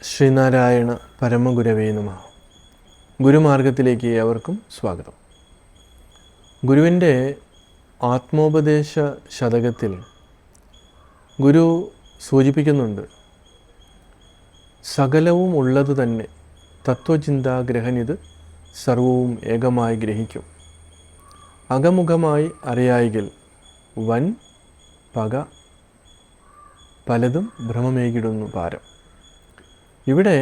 ശ്രീനാരായണ പരമഗുരവേ നമഃ. ഗുരുമാർഗത്തിലേക്ക് ഏവർക്കും സ്വാഗതം. ഗുരുവിൻ്റെ ആത്മോപദേശ ശതകത്തിൽ ഗുരു സൂചിപ്പിക്കുന്നുണ്ട്, സകലവും ഉള്ളത് തന്നെ തത്വചിന്താഗ്രഹനിത് സർവവും ഏകമായി ഗ്രഹിക്കും. അകമുഖമായി അറിയായികിൽ വൻ പക പലതും ഭ്രമമേകിടുന്നു പാരം. ഇവിടെ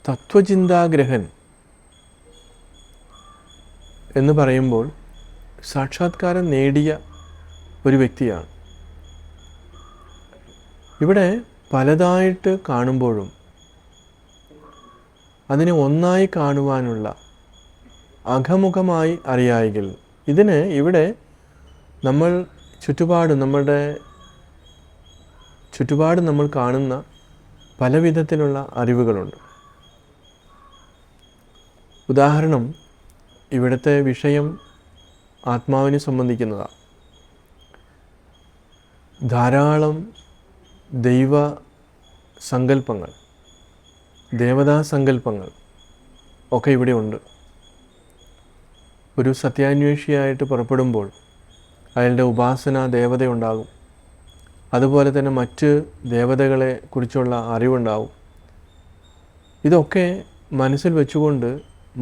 തത്വചിന്താഗ്രഹൻ എന്ന് പറയുമ്പോൾ സാക്ഷാത്കാരം നേടിയ ഒരു വ്യക്തിയാണ്. ഇവിടെ പലതായിട്ട് കാണുമ്പോഴും അതിനെ ഒന്നായി കാണുവാനുള്ള അകമുഖമായി അറിയായെങ്കിൽ, ഇതിന് ഇവിടെ നമ്മുടെ ചുറ്റുപാട് നമ്മൾ കാണുന്ന പല വിധത്തിലുള്ള അറിവുകളുണ്ട്. ഉദാഹരണം, ഇവിടുത്തെ വിഷയം ആത്മാവിനെ സംബന്ധിക്കുന്നതാണ്. ധാരാളം ദൈവ സങ്കല്പങ്ങൾ, ദേവതാ സങ്കല്പങ്ങൾ ഒക്കെ ഇവിടെ ഉണ്ട്. ഒരു സത്യാന്വേഷിയായിട്ട് പുറപ്പെടുമ്പോൾ അയാളുടെ ഉപാസന ദേവതയുണ്ടാകും. അതുപോലെ തന്നെ മറ്റ് ദേവതകളെ കുറിച്ചുള്ള അറിവുണ്ടാവും. ഇതൊക്കെ മനസ്സിൽ വെച്ചുകൊണ്ട്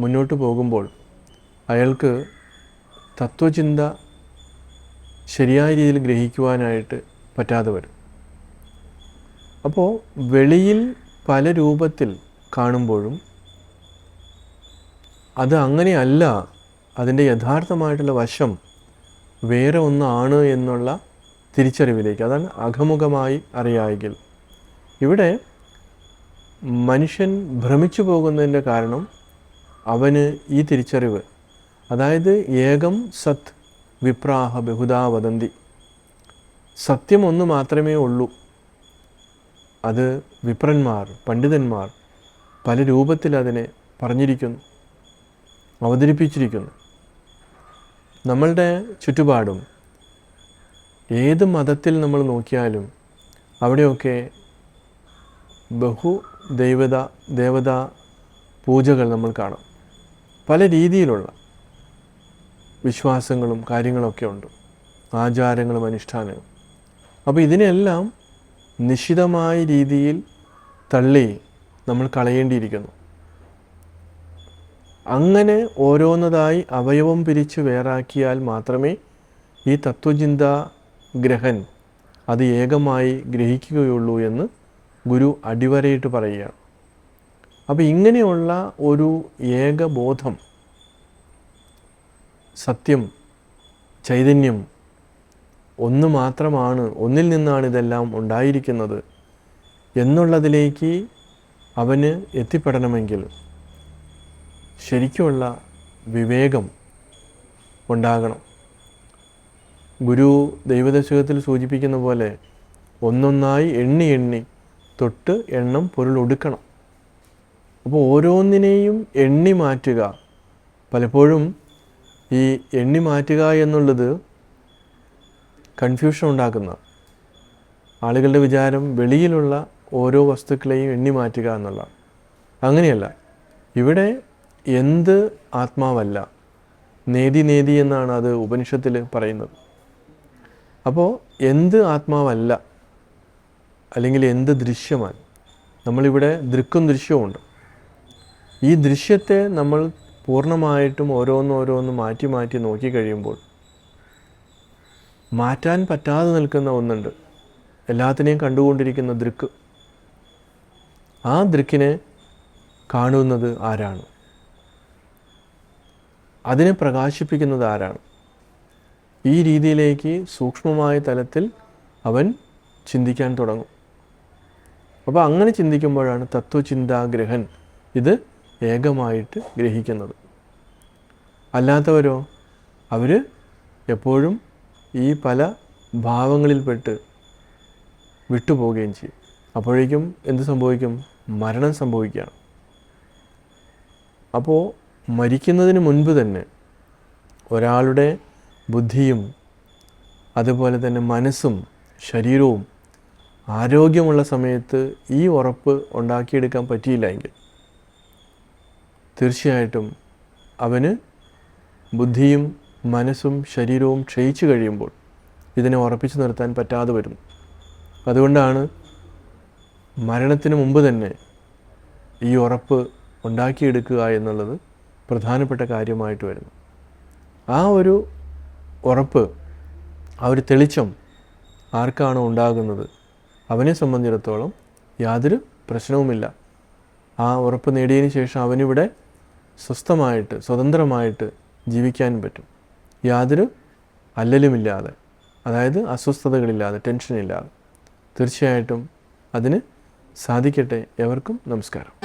മുന്നോട്ട് പോകുമ്പോൾ അയാൾക്ക് തത്വചിന്ത ശരിയായ രീതിയിൽ ഗ്രഹിക്കുവാനായിട്ട് പറ്റാതെ വരും. അപ്പോൾ വെളിയിൽ പല രൂപത്തിൽ കാണുമ്പോഴും അത് അങ്ങനെയല്ല, അതിൻ്റെ യഥാർത്ഥമായിട്ടുള്ള വശം വേറെ ഒന്നാണ് എന്നുള്ള തിരിച്ചറിവിലേക്ക്, അതാണ് അകമുഖമായി അറിയായെങ്കിൽ. ഇവിടെ മനുഷ്യൻ ഭ്രമിച്ചു പോകുന്നതിൻ്റെ കാരണം അവന് ഈ തിരിച്ചറിവ്, അതായത് ഏകം സത് വിപ്രാഹ ബഹുധാ വദന്തി, സത്യം ഒന്ന് മാത്രമേ ഉള്ളൂ. അത് വിപ്രന്മാർ, പണ്ഡിതന്മാർ പല രൂപത്തിൽ അതിനെ പറഞ്ഞിരിക്കുന്നു, അവതരിപ്പിച്ചിരിക്കുന്നു. നമ്മളുടെ ചുറ്റുപാടും ഏത് മതത്തിൽ നമ്മൾ നോക്കിയാലും അവിടെയൊക്കെ ദേവതാ പൂജകൾ നമ്മൾ കാണാം. പല രീതിയിലുള്ള വിശ്വാസങ്ങളും കാര്യങ്ങളൊക്കെ ഉണ്ട്, ആചാരങ്ങളും അനുഷ്ഠാനങ്ങളും. അപ്പോൾ ഇതിനെല്ലാം നിശ്ചിതമായ രീതിയിൽ തള്ളി നമ്മൾ കളയേണ്ടിയിരിക്കുന്നു. അങ്ങനെ ഓരോന്നതായി അവയവം പിരിച്ച് വേറാക്കിയാൽ മാത്രമേ ഈ തത്വചിന്താ ഗ്രഹൻ അത് ഏകമായി ഗ്രഹിക്കുകയുള്ളൂ എന്ന് ഗുരു അടിവരയിട്ട് പറയുകയാണ്. അപ്പോൾ ഇങ്ങനെയുള്ള ഒരു ഏകബോധം, സത്യം, ചൈതന്യം ഒന്ന് മാത്രമാണ്, ഒന്നിൽ നിന്നാണ് ഇതെല്ലാം ഉണ്ടായിരിക്കുന്നത് എന്നുള്ളതിലേക്ക് അവന് എത്തിപ്പെടണമെങ്കിൽ ശരിക്കുമുള്ള വിവേകം ഉണ്ടാകണം. ഗുരു ദൈവദശകത്തിൽ സൂചിപ്പിക്കുന്ന പോലെ ഒന്നൊന്നായി എണ്ണി എണ്ണി തൊട്ട് എണ്ണം പൊരുൾ ഒടുക്കണം. അപ്പോൾ ഓരോന്നിനെയും എണ്ണി മാറ്റുക. പലപ്പോഴും ഈ എണ്ണി മാറ്റുക എന്നുള്ളത് കൺഫ്യൂഷൻ ഉണ്ടാക്കുന്ന ആളുകളുടെ വിചാരം വെളിയിലുള്ള ഓരോ വസ്തുക്കളെയും എണ്ണി മാറ്റുക എന്നുള്ളതാണ്. അങ്ങനെയല്ല. ഇവിടെ എന്ത് ആത്മാവല്ല, നേതി എന്നാണ് അത് ഉപനിഷത്തിൽ പറയുന്നത്. അപ്പോൾ എന്ത് ആത്മാവല്ല, അല്ലെങ്കിൽ എന്ത് ദൃശ്യമാണ്, നമ്മളിവിടെ ദൃക്കും ദൃശ്യവുമുണ്ട്. ഈ ദൃശ്യത്തെ നമ്മൾ പൂർണ്ണമായിട്ടും ഓരോന്നോരോന്ന് മാറ്റി മാറ്റി നോക്കിക്കഴിയുമ്പോൾ മാറ്റാൻ പറ്റാതെ നിൽക്കുന്ന ഒന്നുണ്ട്, എല്ലാത്തിനെയും കണ്ടുകൊണ്ടിരിക്കുന്ന ദൃക്ക്. ആ ദൃക്കിനെ കാണുന്നത് ആരാണ്? അതിനെ പ്രകാശിപ്പിക്കുന്നത് ആരാണ്? ഈ രീതിയിലേക്ക് സൂക്ഷ്മമായ തലത്തിൽ അവൻ ചിന്തിക്കാൻ തുടങ്ങും. അപ്പോൾ അങ്ങനെ ചിന്തിക്കുമ്പോഴാണ് തത്വചിന്താഗ്രഹൻ ഇത് ഏകമായിട്ട് ഗ്രഹിക്കുന്നത്. അല്ലാത്തവരോ, അവർ എപ്പോഴും ഈ പല ഭാവങ്ങളിൽപ്പെട്ട് വിട്ടുപോവുകയും ചെയ്യും. അപ്പോഴേക്കും എന്ത് സംഭവിക്കും? മരണം സംഭവിക്കുകയാണ്. അപ്പോൾ മരിക്കുന്നതിന് മുൻപ് തന്നെ ഒരാളുടെ ബുദ്ധിയും അതുപോലെ തന്നെ മനസ്സും ശരീരവും ആരോഗ്യമുള്ള സമയത്ത് ഈ ഉറപ്പ് ഉണ്ടാക്കിയെടുക്കാൻ പറ്റിയില്ല എങ്കിൽ തീർച്ചയായിട്ടും അവന് ബുദ്ധിയും മനസ്സും ശരീരവും ക്ഷയിച്ചു കഴിയുമ്പോൾ ഇതിനെ ഉറപ്പിച്ചു നിർത്താൻ പറ്റാതെ വരുന്നു. അതുകൊണ്ടാണ് മരണത്തിന് മുമ്പ് തന്നെ ഈ ഉറപ്പ് ഉണ്ടാക്കിയെടുക്കുക എന്നുള്ളത് പ്രധാനപ്പെട്ട കാര്യമായിട്ട് വരുന്നു. ആ ഒരു ഉറപ്പ്, ആ ഒരു തെളിച്ചം ആർക്കാണോ ഉണ്ടാകുന്നത് അവനെ സംബന്ധിച്ചിടത്തോളം യാതൊരു പ്രശ്നവുമില്ല. ആ ഉറപ്പ് നേടിയതിന് ശേഷം അവനിവിടെ സ്വസ്ഥമായിട്ട് സ്വതന്ത്രമായിട്ട് ജീവിക്കാനും പറ്റും, യാതൊരു അല്ലലുമില്ലാതെ, അതായത് അസ്വസ്ഥതകളില്ലാതെ, ടെൻഷനില്ലാതെ. തീർച്ചയായിട്ടും അതിന് സാധിക്കട്ടെ. എവർക്കും നമസ്കാരം.